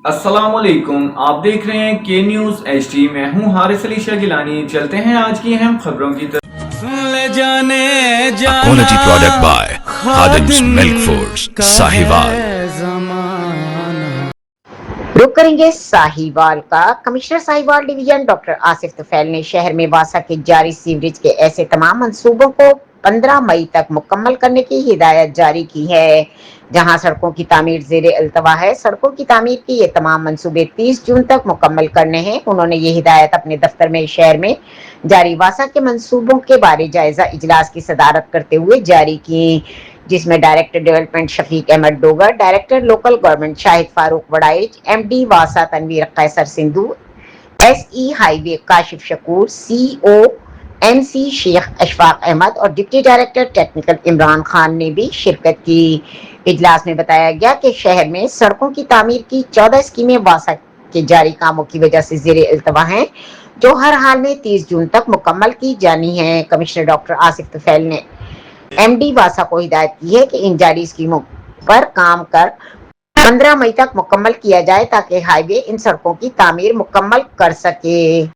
अस्सलामुअलैकुम, आप देख रहे हैं के न्यूज़ HD। मैं हूं हारिस अली शाह गिलानी। चलते हैं आज की अहम खबरों की तरफ। Quality product by Khadim's Milk Foods, Sahiwal. रुक करेंगे साहिवाल का। Commissioner Sahiwal division doctor Asif Tufail ने शहर में वासा के जारी सीवरेज के ऐसे तमाम मंसूबों को 15 मई तक मुकम्मल करने की हिदायत जारी की है। जहां सड़कों की तामीर ज़ेरे अल्तवा है, सड़कों की तामीर की ये तमाम मंसूबे 30 जून तक मुकम्मल करने हैं। उन्होंने ये हिदायत अपने दफ्तर में शहर में जारी वासा के मंसूबों के बारे जायजा इजलास की सदारत करते हुए जारी की, जिसमें director development Shafiq Ahmed Dogar, director local government Shahid Farooq Waraich, MD वासा Tanveer Qaiser Sindhu, SE highway Kashif Shakoor, CO MC Sheikh Ashfaq Ahmed और deputy director technical Imran Khan ने भी शिरकत की। इजलास में बताया गया कि शहर में सड़कों की तामीर की 14 स्कीमें वासा के जारी कामों की वजह से ज़ेरे इल्तवा हैं, जो हर हाल में 30 जून तक मुकम्मल की जानी है। कमिश्नर डॉक्टर आसिफ तुफैल ने MD वासा को हिदायत की है कि इन जारी स्कीमों पर काम कर 15 मई तक मुकम्मल किया जाए ताकि हाईवे इन सड़कों की तामीर मुकम्मल कर सके।